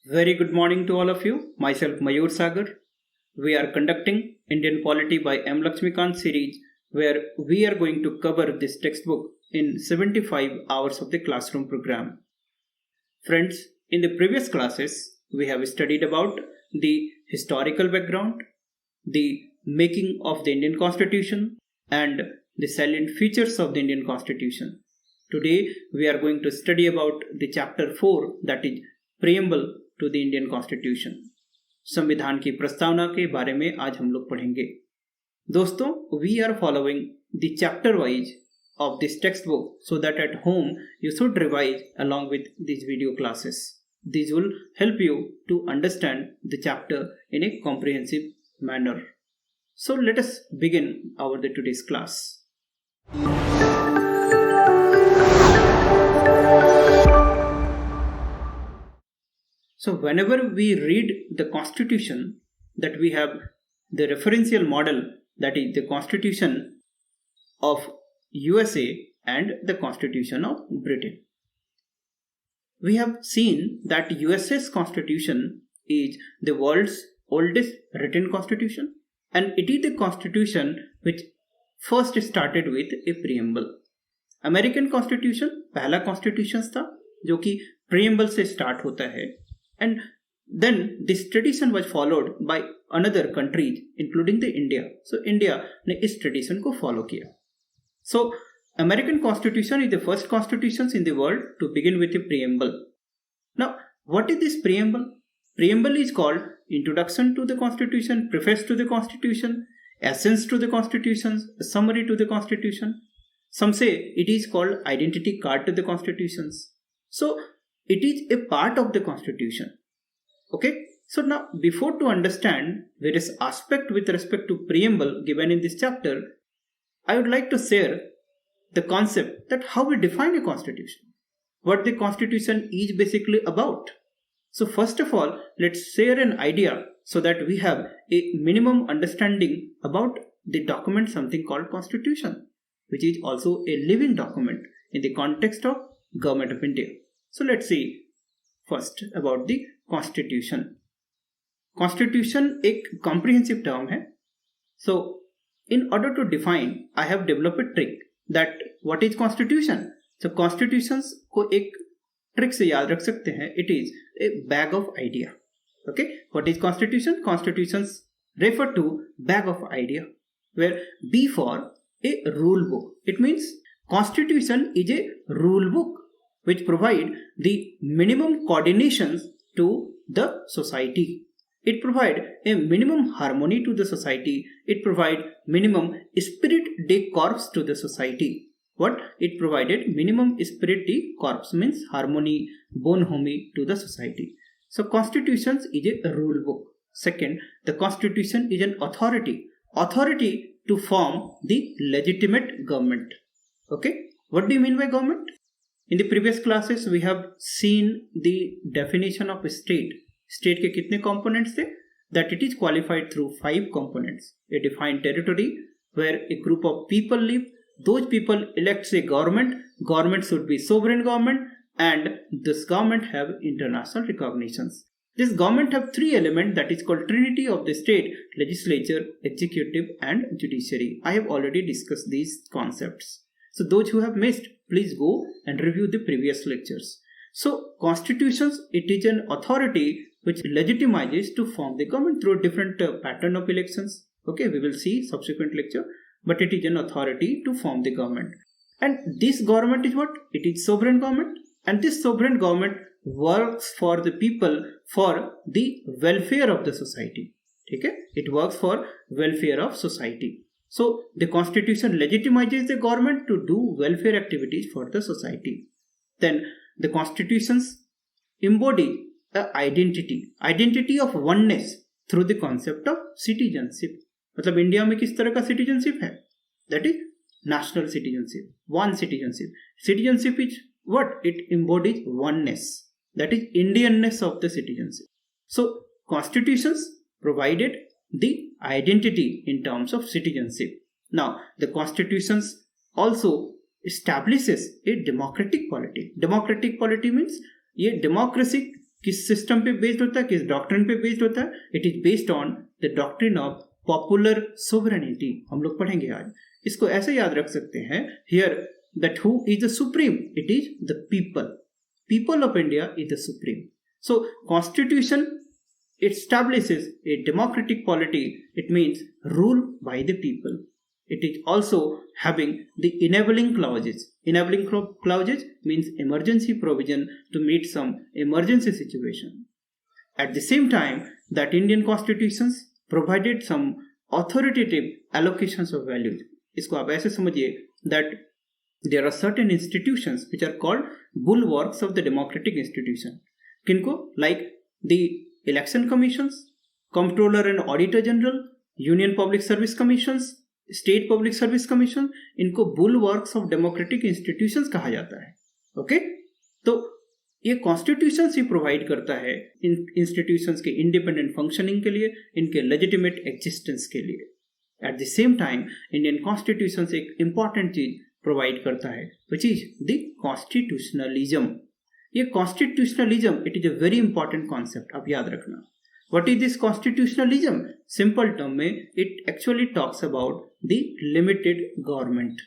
Very good morning to all of you. Myself Mayur Sagar. We are conducting Indian Polity by M Laxmikanth series where we are going to cover this textbook in 75 hours of the classroom program. Friends, in the previous classes, we have studied about the historical background, the making of the Indian Constitution, and the salient features of the Indian Constitution. Today, we are going to study about the chapter 4, that is Preamble to the Indian Constitution. संविधान की प्रस्तावना के बारे में आज हम लोग पढ़ेंगे. दोस्तों, we are following the chapter wise of this textbook so that at home you should revise along with these video classes. These will help you to understand the chapter in a comprehensive manner. So let us begin our today's class. So whenever we read the Constitution, that we have the referential model, that is the Constitution of USA and the Constitution of Britain. We have seen that USA's Constitution is the world's oldest written constitution, and it is the constitution which first started with a preamble. American Constitution पहला constitution था जो कि preamble से start होता है, and then this tradition was followed by another countries including the India. So India ने इस tradition को follow किया. So American Constitution is the first constitution in the world to begin with a preamble. Now, what is this preamble? Preamble is called introduction to the Constitution, preface to the Constitution, essence to the Constitution, summary to the Constitution. Some say it is called identity card to the Constitutions. So it is a part of the Constitution. Okay. So now, before to understand various aspects with respect to preamble given in this chapter, I would like to share the concept that how we define a constitution, what the constitution is basically about. So first of all, let's share an idea so that we have a minimum understanding about the document, something called constitution, which is also a living document in the context of Government of India. So let's see first about the constitution. Constitution एक comprehensive term है. So in order to define, I have developed a trick that what is constitution. So constitutions को एक trick से याद रख सकते हैं. It is a bag of idea. Okay, what is constitution? Constitutions refer to bag of idea, where B for a rule book. It means constitution is a rule book which provide the minimum coordinations to the society. It provide a minimum harmony to the society. It provide minimum spirit de corps to the society. What? It provided minimum spirit de corps means harmony, bonhomie to the society. So constitution is a rule book. Second, the constitution is an authority. Authority to form the legitimate government. Okay, what do you mean by government? In the previous classes, we have seen the definition of a state. State के कितने components थे? That it is qualified through 5 components. A defined territory where a group of people live. Those people elect a government. Government should be sovereign government, and this government have international recognitions. This government have 3 elements, that is called Trinity of the state: legislature, executive, and judiciary. I have already discussed these concepts. So those who have missed, please go and review the previous lectures. So constitutions, it is an authority which legitimizes to form the government through a different pattern of elections. Okay, we will see subsequent lecture, but it is an authority to form the government. And this government is what? It is sovereign government, and this sovereign government works for the people for the welfare of the society. Okay, it works for welfare of society. So the constitution legitimizes the government to do welfare activities for the society. Then the constitutions embody the identity of oneness through the concept of citizenship. मतलब India में किस तरह का citizenship है? That is national citizenship, one citizenship. Citizenship is what? It embodies oneness. That is Indianness of the citizenship. So constitutions provided the identity in terms of citizenship. Now the constitutions also establishes a democratic polity. Democratic polity means ये democracy किस system पे based होता है, किस doctrine पे based होता है? It is based on the doctrine of popular sovereignty. हम लोग पढ़ेंगे आज। इसको ऐसे याद रख सकते हैं, here that who is the supreme? It is the people of India is the supreme. So constitution establishes a democratic polity. It means rule by the people. It is also having the enabling clauses. Enabling clauses means emergency provision to meet some emergency situation. At the same time, that Indian constitutions provided some authoritative allocations of values. इसको आप ऐसे समझिए that there are certain institutions which are called bulwarks of the democratic institution. किनको? Like the election commissions, comptroller and auditor general, union public service commissions, state public service commission, इनको bulwarks of democratic institutions कहा जाता है। Okay, तो ये constitution ही provide करता है इन इंस्टीट्यूशंस के इंडिपेंडेंट फंक्शनिंग के लिए, इनके लेजिटिमेट एग्जिस्टेंस के लिए। At the same time Indian constitution एक इंपॉर्टेंट चीज प्रोवाइड करता है, विच इज द कॉन्स्टिट्यूशनलिज्म। ये constitutionalism it is a very important concept, आप याद रखना। What is this constitutionalism? Simple term में it actually talks about the limited government.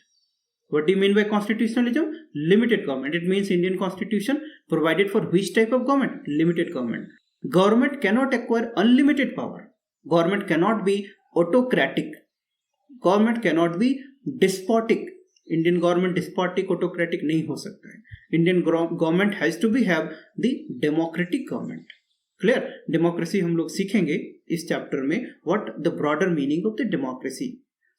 What do you mean by constitutionalism? Limited government. It means Indian constitution provided for which type of government? Limited government. Government cannot acquire unlimited power. Government cannot be autocratic. Government cannot be despotic. Indian government despotic, autocratic नहीं हो सकता है. Indian government has to be have the democratic government. Clear? Democracy हम लोग सीखेंगे इस chapter में. What the broader meaning of the democracy?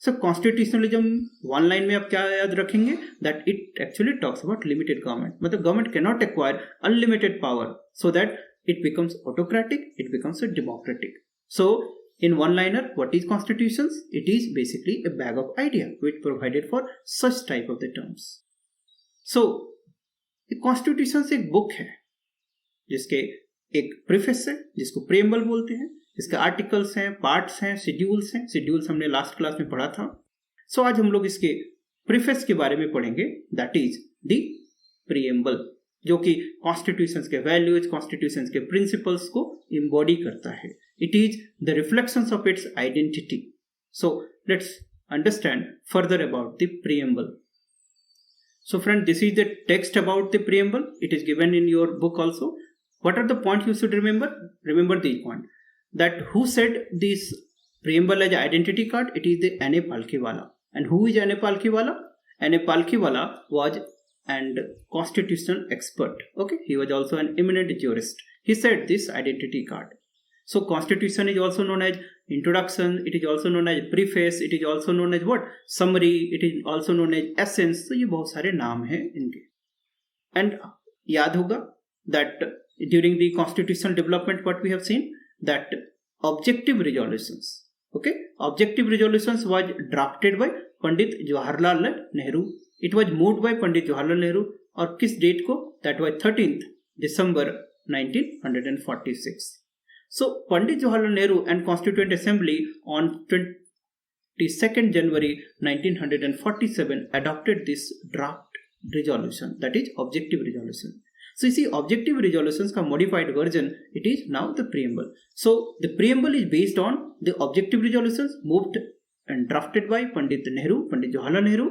So constitutionalism one line में आप क्या याद रखेंगे? That it actually talks about limited government. मतलब government cannot acquire unlimited power so that it becomes autocratic, it becomes a democratic. So in one liner, what is constitutions? It is basically a bag of idea which provided for such type of the terms. So constitutions एक book है जिसके एक preface है जिसको preamble बोलते हैं, इसके articles हैं, पार्ट्स हैं, शेड्यूल्स हैं. शेड्यूल्स हमने लास्ट क्लास में पढ़ा था. सो आज हम लोग इसके प्रीफेस के बारे में पढ़ेंगे, दैट इज द प्रीएम्बल, जो कि कॉन्स्टिट्यूशंस के वैल्यूज, कॉन्स्टिट्यूशंस के प्रिंसिपल्स को इम्बॉडी करता है. It is the reflections of its identity. So let's understand further about the preamble. So friend, this is the text about the preamble. It is given in your book also. What are the points you should remember? Remember these points. That who said this preamble as identity card? It is the N.A. Palkhiwala. And who is N.A. Palkhiwala? N.A. Palkhiwala was an constitutional expert. Okay, he was also an eminent jurist. He said this identity card. So constitution is also known as introduction. It is also known as preface. It is also known as what? Summary. It is also known as essence. So ये बहुत सारे नाम हैं इनके. And याद होगा that during the constitutional development, what we have seen, that objective resolutions. Okay, objective resolutions was drafted by Pandit Jawaharlal Nehru. It was moved by Pandit Jawaharlal Nehru. और किस डेट को? That was 13th December 1946. So Pandit Jawaharlal Nehru and Constituent Assembly on 22nd January 1947 adopted this draft resolution, that is objective resolution. So you see, objective resolutions का modified version, it is now the preamble. So the preamble is based on the objective resolutions moved and drafted by Pandit Jawaharlal Nehru.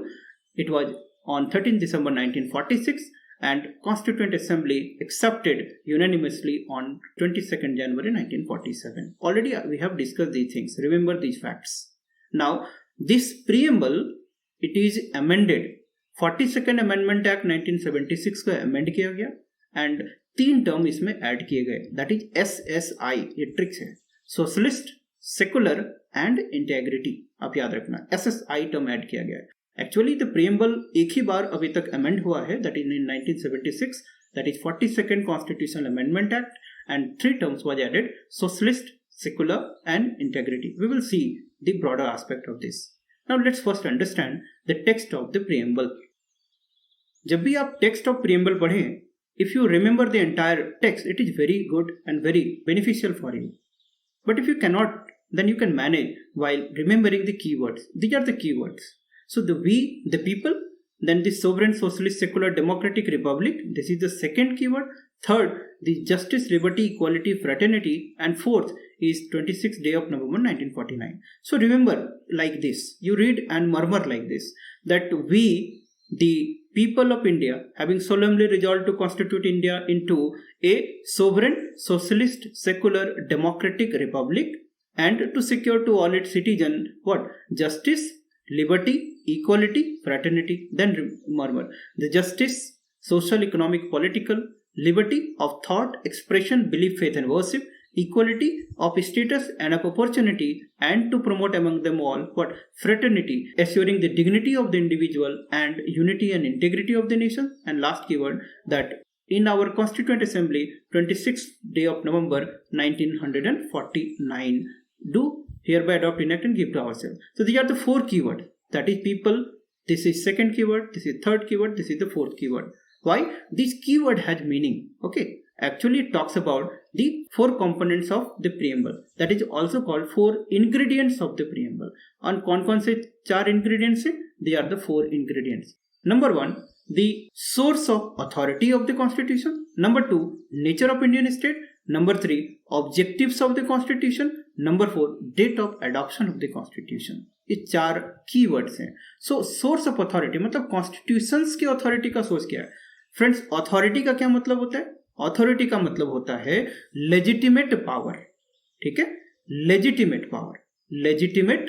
It was on 13th December 1946 and Constituent Assembly accepted unanimously on 22nd January 1947. Already we have discussed these things. Remember these facts. Now this preamble, it is amended. 42nd Amendment Act 1976 को amend किया गया and 3 term इसमें add किए गए. That is SSI. ये tricks है. Socialist, Secular and Integrity. आप याद रखना. SSI टर्म ऐड किया गया है. Actually the preamble एक ही बार अभी तक amend हुआ है, that is in 1976, that is 42nd Constitutional Amendment Act, and 3 terms was added: Socialist, Secular and Integrity. We will see the broader aspect of this. Now let's first understand the text of the preamble. जब भी आप text of preamble पढ़ें, if you remember the entire text, it is very good and very beneficial for you. But if you cannot, then you can manage while remembering the keywords. These are the keywords. So the we, the people, Then the sovereign socialist secular democratic republic, this is the second keyword. Third, the justice, liberty, equality, fraternity, and fourth is 26th day of November 1949. So remember like this, you read and murmur like this, that we, the people of India, having solemnly resolved to constitute India into a sovereign, socialist, secular, democratic republic, and to secure to all its citizens what? Justice, liberty, equality, fraternity. Then murmur, the justice, social, economic, political, liberty of thought, expression, belief, faith, and worship, equality of status and of opportunity, and to promote among them all what? Fraternity, assuring the dignity of the individual and unity and integrity of the nation. And last keyword, that in our Constituent Assembly, 26th day of November 1949, do hereby adopt, enact, and give to ourselves. So these are the four keywords. That is people. This is second keyword. This is third keyword. This is the fourth keyword. Why? This keyword has meaning. Okay. Actually, it talks about the four components of the preamble. That is also called four ingredients of the preamble. And कौन-कौन से चार ingredients है? They are the four ingredients. Number one, the source of authority of the constitution. Number two, nature of Indian state. Number three, objectives of the constitution. Number four, date of adoption of the constitution. ये चार keywords हैं. So source of authority मतलब constitutions के authority का source क्या है? Friends, authority का क्या मतलब होता है? Authority का मतलब होता है legitimate power. ठीक है? Legitimate power. Legitimate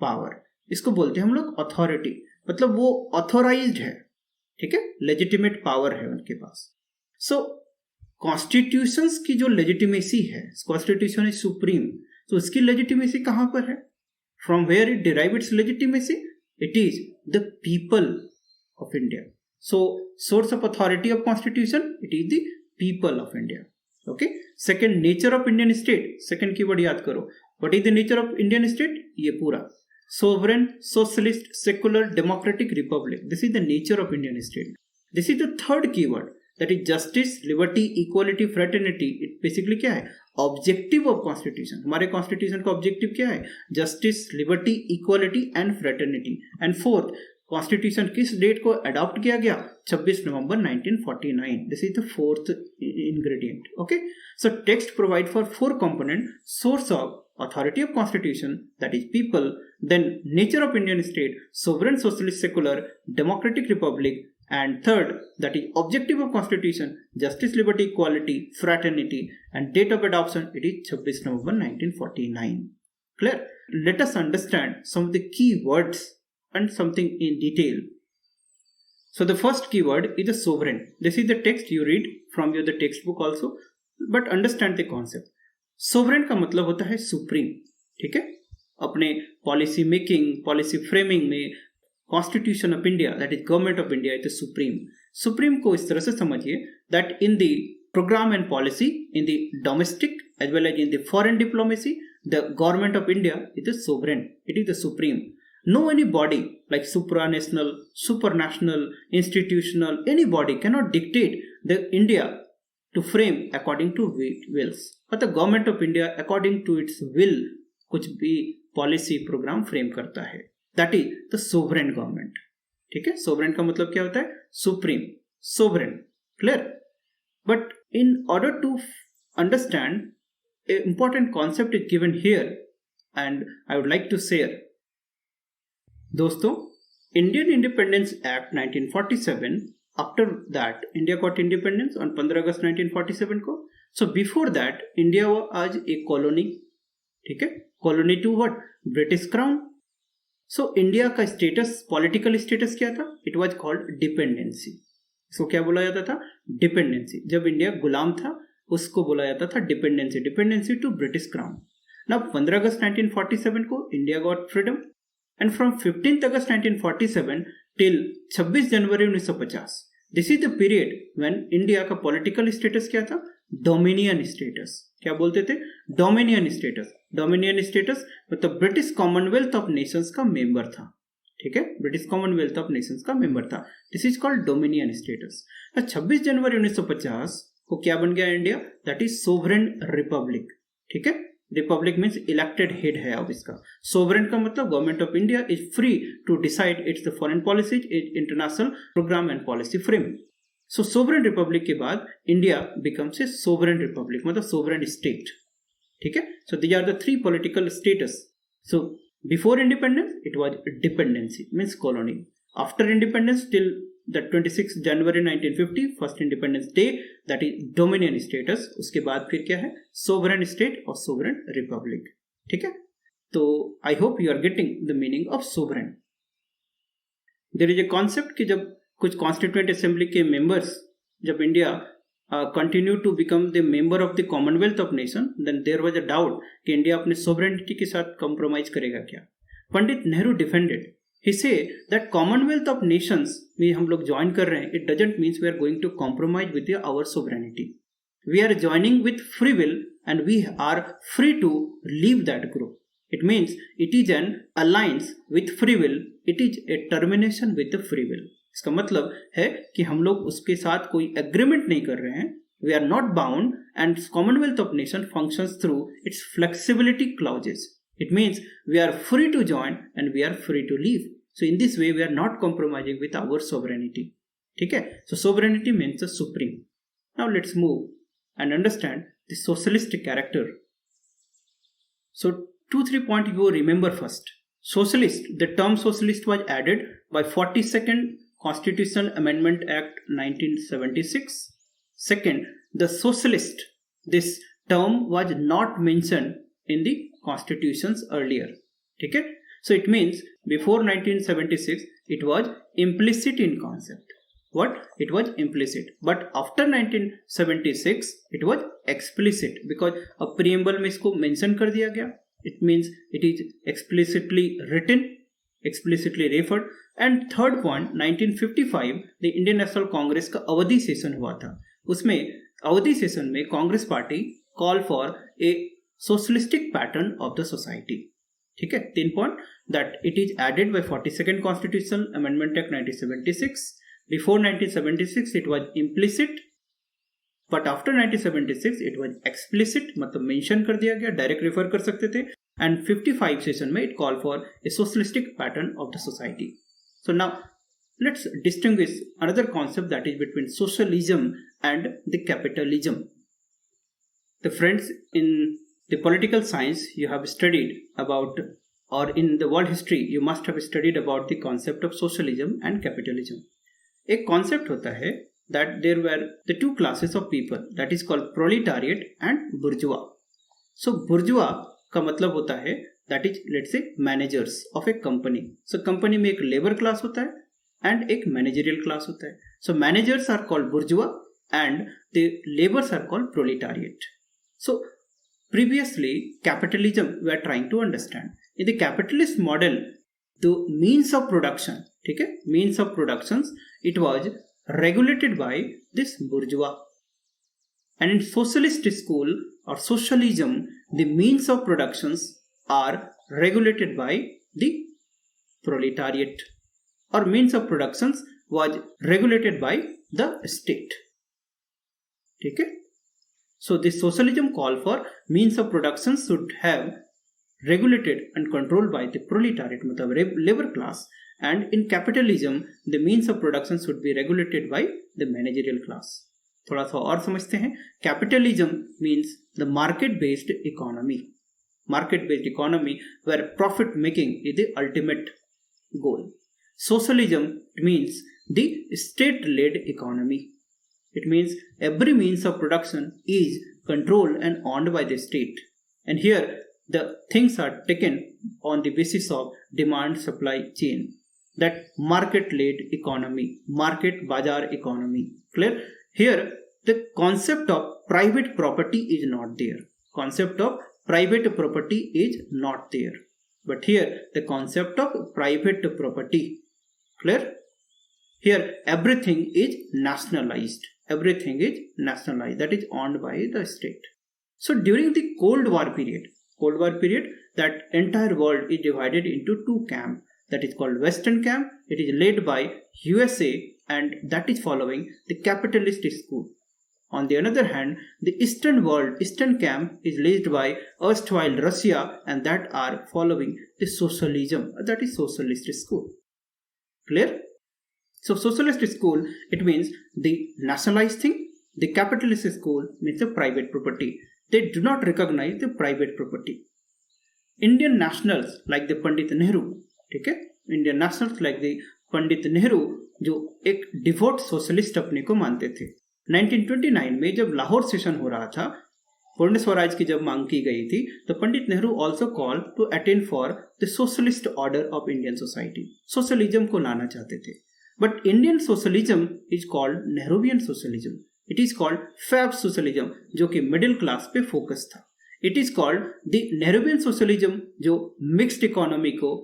power. इसको बोलते हैं हम लोग authority. मतलब वो authorized है. ठीक है? Legitimate power है उनके पास. So कॉन्स्टिट्यूशंस की जो लेजिटिमेसी है, कॉन्स्टिट्यूशन इज सुप्रीम, तो उसकी लेजिटिमेसी कहां पर है? From where it derive its legitimacy? It is the people of India. So source of authority of constitution, it is the people of India. Okay. Second, nature of Indian state. Second keyword याद करो. What is the nature of Indian state? ये पूरा sovereign, socialist, secular, democratic republic. This is the nature of Indian state. This is the third keyword. That is justice, liberty, equality, fraternity. It basically क्या है? Objective of constitution. हमारे constitution का objective क्या है? Justice, liberty, equality and fraternity. And fourth, constitution किस date को adopt किया गया? 26 नवंबर 1949. This is the fourth ingredient. Okay. So text provide for four component: source of authority of constitution, that is people, then nature of Indian state, sovereign, socialist, secular, democratic republic, and third, that is objective of constitution, justice, liberty, equality, fraternity, and date of adoption, it is 26 November 1949. Clear? Let us understand some of the key words and something in detail. So the first keyword is the sovereign. This is the text you read from the textbook also, but understand the concept. Sovereign का मतलब होता है supreme. ठीक है? अपने policy making, policy framing में Constitution of India, that is Government of India, is the supreme. Supreme को इस तरह से समझिए that in the program and policy, in the domestic as well as in the foreign diplomacy, the Government of India is the sovereign. It is the supreme. No any body like supranational, supranational, institutional, any body cannot dictate the India to frame according to wills. But the Government of India according to its will कुछ भी policy program frame करता है. That is the sovereign government. ठीक है? Sovereign का मतलब क्या होता है? Supreme, sovereign. Clear? But in order to understand, an important concept is given here, and I would like to share. दोस्तों, Indian Independence Act 1947. After that, India got independence on 15 August 1947 को. So before that, India was a colony. ठीक है? Colony to what? British Crown. So India का status, political status क्या था? It was called dependency. इसको क्या बोला जाता था? डिपेंडेंसी. जब इंडिया गुलाम था उसको बोला जाता था dependency. Dependency to British crown. Now 15 August 1947 को India got freedom, and from 15 August 1947 till 26 January 1950, this is the period when India का पॉलिटिकल स्टेटस क्या था? Dominion status. क्या बोलते थे? Dominion status. डोमिनियन स्टेटस मतलब ब्रिटिश कॉमनवेल्थ ऑफ नेशंस का member था. ठीक है? ब्रिटिश कॉमनवेल्थ ऑफ नेशंस का मेंबर था. This is called dominion status. 26 January 1950 को क्या बन गया India? That is sovereign republic. ठीक है? रिपब्लिक मीन्स इलेक्टेड हेड है अब इसका. सोवरेन का मतलब government of India is free to decide its the foreign policies, international program and policy frame. So sovereign republic के बाद India becomes a sovereign republic, मतलब सोवरेन स्टेट. ठीक है. So these are the three political status. So before independence it was dependency means colony. After independence till the 26th January 1950 first independence day, that is dominion status. उसके बाद फिर क्या है, sovereign state और sovereign republic. ठीक है. तो I hope you are getting the meaning of sovereign. There is a concept कि जब कुछ कॉन्स्टिट्यूएंट असेंबली के मेंबर्स, जब India continue to become the member of the Commonwealth of nation, then there was a doubt कि India अपने sovereignty के साथ compromise करेगा क्या. Pandit Nehru defended. He say that Commonwealth of Nations में हम लोग ज्वाइन कर रहे हैं, it doesn't mean we are going to compromise with our sovereignty. We are joining with free will and we are free to leave that group. It means it is an alliance with free will. It is a termination with the free will. इसका मतलब है कि हम लोग उसके साथ कोई agreement नहीं कर रहे हैं. We are not bound and Commonwealth of Nations functions through its flexibility clauses. It means we are free to join and we are free to leave. So in this way we are not compromising with our sovereignty. ठीक है. So sovereignty means the supreme. Now let's move and understand the socialist character. So 2-3 points you remember first. Socialist. The term socialist was added by 42nd Constitutional Amendment Act 1976. Second, the socialist. This term was not mentioned in the constitutions earlier. ठीक है. So it means before 1976 it was implicit in concept. What? It was implicit. But after 1976 it was explicit because a preamble में इसको mention कर दिया गया. It means it is explicitly written, explicitly referred. And third point, 1955 the Indian National Congress का अवधि session हुआ था. उसमें अवधि सेशन में Congress party call for a socialistic pattern of the society. ठीक है. 3 point that it is added by 42nd Constitutional Amendment Act 1976. Before 1976 it was implicit, but after 1976 it was explicit, मतलब mention कर दिया गया, direct refer कर सकते थे. And 55 session में it called for a socialistic pattern of the society. So now let's distinguish another concept that is between socialism and the capitalism. The friends, in the political science you have studied about, or in the world history you must have studied about the concept of socialism and capitalism. एक concept होता है that there were the two classes of people, that is called proletariat and bourgeois. So bourgeois का मतलब होता है that is let's say managers of a company. So company में एक labor class होता है and एक managerial class होता है. So managers are called bourgeois and the laborers are called proletariat. So previously capitalism we are trying to understand. In the capitalist model the means of production, ठीक है, means of productions, it was regulated by this bourgeois. And in socialist school or socialism the means of productions are regulated by the proletariat, or means of productions was regulated by the state. ठीक है. So this socialism call for means of production should have regulated and controlled by the proletariat, मतलब labor class. And in capitalism the means of production should be regulated by the managerial class. थोड़ा सा और समझते हैं. Capitalism means the market based economy. Market based economy where profit making is the ultimate goal. Socialism means the state led economy. It means every means of production is controlled and owned by the state. And here the things are taken on the basis of demand supply chain. That market-led economy, market bazar economy. Clear? Here the concept of private property is not there. Concept of private property is not there. But here the concept of private property. Clear? Here everything is nationalized. Everything is nationalized, that is owned by the state. So during the Cold War period, that entire world is divided into two camps. That is called Western camp. It is led by USA and that is following the capitalist school. On the other hand, the Eastern camp is led by erstwhile Russia and that are following the socialism, that is socialist school. Clear? So socialist school, it means the nationalized thing. The capitalist school means the private property. They do not recognize the private property. Indian nationals like the Pandit Nehru, ठीक है? Indian nationals like the Pandit Nehru जो एक devote socialist अपने को मानते थे। 1929 में जब लाहौर सेशन हो रहा था, पूर्ण स्वराज की जब मांग की गई थी, तो Pandit Nehru also call to attend for the socialist order of Indian society. Socialism को लाना चाहते थे, but Indian socialism is called Nehruvian socialism. It is called fab socialism, जो कि मिडिल क्लास पे फोकस था। It is called the Nehruvian socialism, जो mixed economy को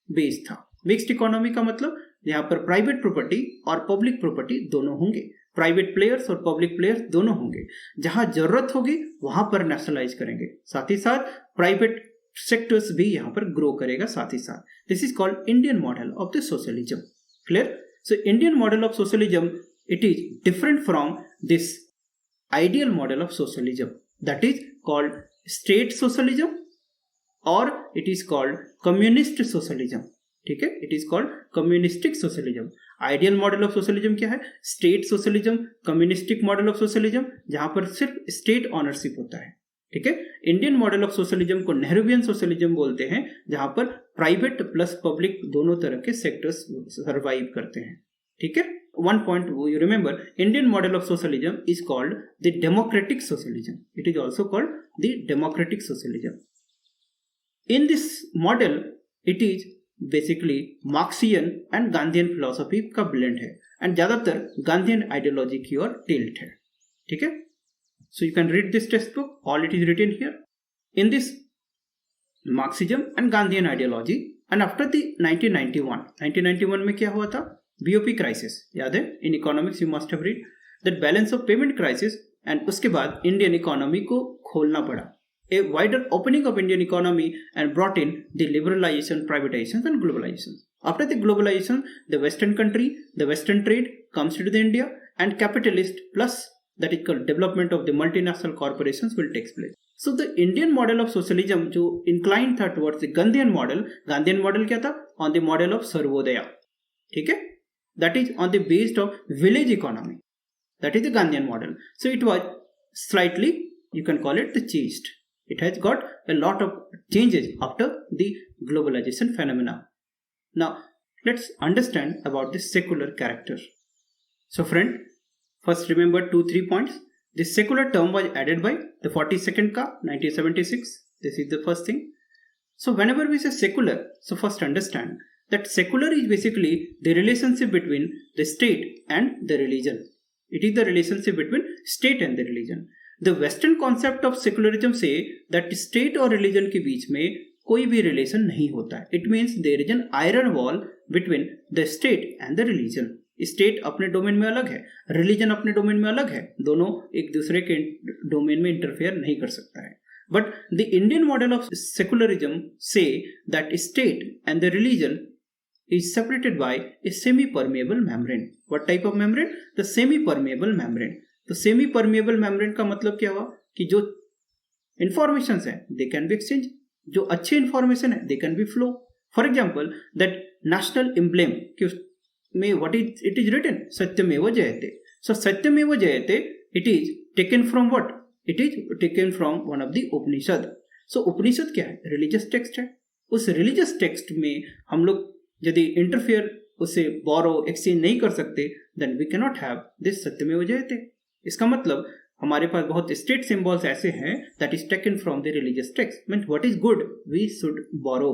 बेस्ड था। मिक्स्ड इकोनॉमी का मतलब यहाँ पर प्राइवेट प्रॉपर्टी और पब्लिक प्रॉपर्टी दोनों होंगे, प्राइवेट प्लेयर्स और पब्लिक प्लेयर्स दोनों होंगे। जहां जरूरत होगी वहां पर नेशनलाइज करेंगे, साथ ही साथ प्राइवेट सेक्टर्स भी यहाँ पर ग्रो करेगा साथ ही साथ। This is called Indian model of the socialism. Clear? So Indian model of socialism, it is different from this ideal model of socialism, that is called state socialism और it is called communist socialism. ठीक है, it is called communistic socialism. Ideal model of socialism क्या है? State socialism, communistic model of socialism, जहां पर सिर्फ state ownership होता है। ठीक है, इंडियन मॉडल ऑफ सोशलिज्म को नेहरूवियन सोशलिज्म बोलते हैं, जहां पर प्राइवेट प्लस पब्लिक दोनों तरह के सेक्टर्स सर्वाइव करते हैं। ठीक है, one point you remember, Indian model of socialism is called the democratic socialism. It is also called the democratic socialism. In this model it is basically Marxian and Gandhian philosophy का blend है and ज्यादातर Gandhian ideology की ओर tilt है। ठीक है, so you can read this text book, all it is written here in this Marxism and Gandhian ideology. And after the 1991 में क्या हुआ था? बीओपी क्राइसिस, याद है? In economics you must have read that balance of payment crisis, and उसके बाद Indian economy को खोलना पड़ा। A wider opening of Indian economy and brought in the liberalization, privatization and globalization. After the globalization, the Western country, the Western trade comes into the India and capitalist plus that is called development of the multinational corporations will take place. So the Indian model of socialism जो inclined था towards the Gandhian model क्या था? On the model of Sarvodaya. ठीक है? That is on the based of village economy. That is the Gandhian model. So it was slightly, you can call it the changed. It has got a lot of changes after the globalization phenomena. Now, let's understand about the secular character. So friend, first remember 2-3 points. This secular term was added by the 42nd ka 1976. This is the first thing. So whenever we say secular, so first understand that secular is basically the relationship between the state and the religion. It is the relationship between state and the religion. The Western concept of secularism say that state और religion के बीच में कोई भी relation नहीं होता है. It means there is an iron wall between the state and the religion. State अपने domain में अलग है, religion अपने डोमेन में अलग है, दोनों एक दूसरे के डोमेन में इंटरफेयर नहीं कर सकता है. But the Indian model of secularism say that state and the religion is separated by a semi-permeable membrane. What type of membrane? The semi-permeable membrane. तो सेमी परमेबल मेम्ब्रेन का मतलब क्या हुआ कि जो इंफॉर्मेशन है दे कैन बी एक्सचेंज, जो अच्छे इंफॉर्मेशन है they can be flow. For example that national emblem में what is it is written Satyameva Jayate. So Satyameva Jayate it is taken from what? It is taken from one of the Upanishad. So Upanishad क्या है? Religious text है. उस religious text में हम लोग यदि interfere उसे बोरो एक्सचेंज नहीं कर सकते then we can not have this Satyameva Jayate. इसका मतलब हमारे पास बहुत स्टेट सिंबल्स ऐसे हैं that is taken from the religious text. Means what is good we should borrow.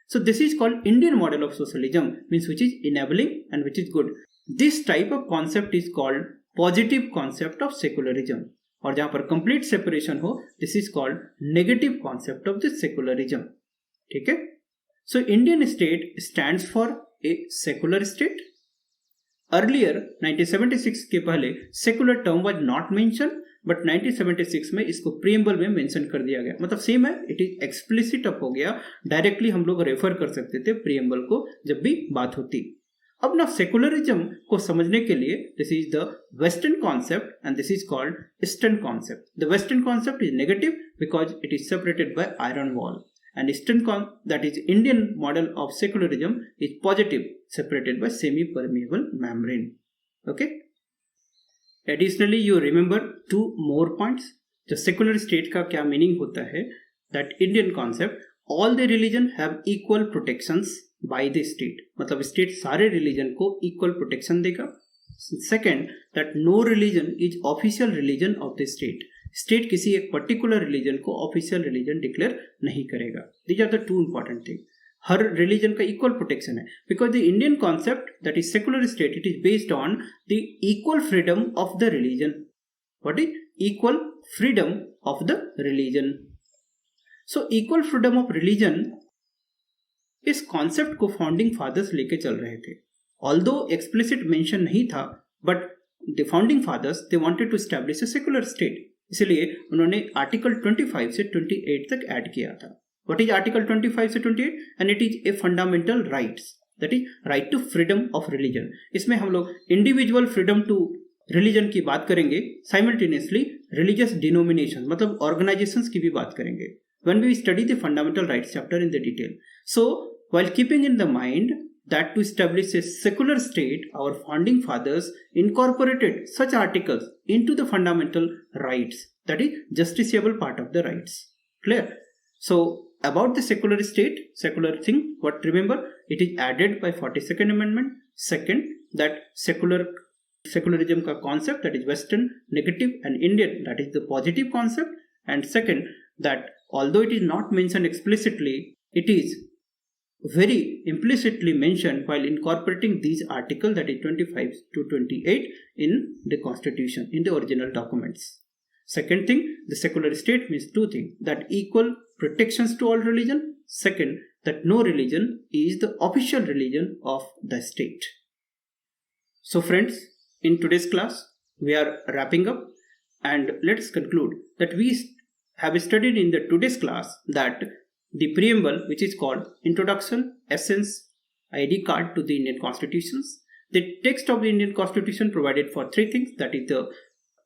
So this is called Indian model of socialism, means which is enabling and which is good. This type of concept is called positive concept of secularism. और जहां पर complete separation हो this is called negative concept of this secularism. ठीक है, so Indian state stands for a secular state. Earlier 1976 के पहले secular term was not mention, but 1976 में इसको प्रीएम्बल में मेंशन कर दिया गया. मतलब सेम है, इट इज एक्सप्लिसिट अप हो गया. डायरेक्टली हम लोग रेफर कर सकते थे प्रीएम्बल को जब भी बात होती. अब ना सेकुलरिज्म को समझने के लिए this is the western concept and this is called eastern concept. The western concept is negative because it is separated by iron wall, and eastern that is Indian model of secularism is positive, separated by semi permeable membrane. Okay, additionally you remember two more points. The secular state का क्या meaning होता है, that Indian concept all the religion have equal protections by the state, मतलब state सारे religion को equal protection देगा. Second, that no religion is official religion of the state. State किसी एक पर्टिकुलर रिलीजन को ऑफिशियल रिलीजन डिक्लेयर नहीं करेगा. These are the two important thing. हर रिलीजन का इक्वल प्रोटेक्शन है because the Indian concept that is secular state, it is based on the equal freedom of the religion. What is equal freedom of the religion? So equal freedom of religion, इस concept को founding fathers लेके चल रहे थे. Although explicit mention नहीं था, but the founding fathers they wanted to establish a secular state. इसलिए उन्होंने आर्टिकल 25 से 28 तक ऐड किया था. व्हाट इज आर्टिकल 25 से 28? And it is a fundamental rights, that is right to freedom of religion. इसमें हम लोग इंडिविजुअल फ्रीडम टू रिलीजन की बात करेंगे, साइमल्टेनियसली रिलीजियस डिनोमिनेशन मतलब ऑर्गेनाइजेशंस की भी बात करेंगे when we study the fundamental rights chapter in the detail. So while keeping in the mind that to establish a secular state, our founding fathers incorporated such articles into the fundamental rights, that is justiciable part of the rights. Clear? So about the secular state, secular thing, what remember, it is added by 42nd amendment. Second, that secularism ka concept, that is western negative and Indian, that is the positive concept. And second, that although it is not mentioned explicitly, it is very implicitly mentioned while incorporating these articles, that is 25 to 28 in the constitution, in the original documents. Second thing, the secular state means two things, that equal protections to all religion. Second, that no religion is the official religion of the state. So friends, in today's class we are wrapping up, and let's conclude that we have studied in the today's class that the preamble, which is called Introduction, Essence, ID card to the Indian Constitutions. The text of the Indian Constitution provided for three things, that is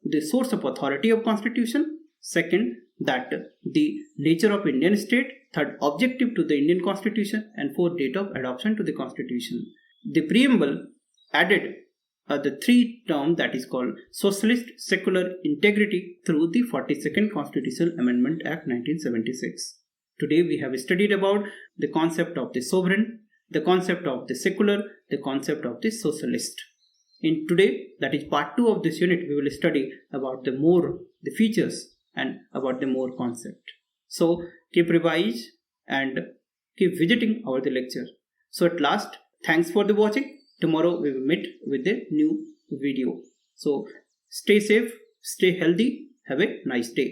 the source of authority of Constitution. Second, that the nature of Indian state. Third, objective to the Indian Constitution. And fourth, date of adoption to the Constitution. The preamble added the three term that is called Socialist, Secular, Integrity through the 42nd Constitutional Amendment Act 1976. Today we have studied about the concept of the sovereign, the concept of the secular, the concept of the socialist. In today, that is part 2 of this unit, we will study about the features and about the more concept. So keep revise and keep visiting our the lecture. So at last, thanks for the watching. Tomorrow we will meet with a new video. So stay safe, stay healthy, have a nice day.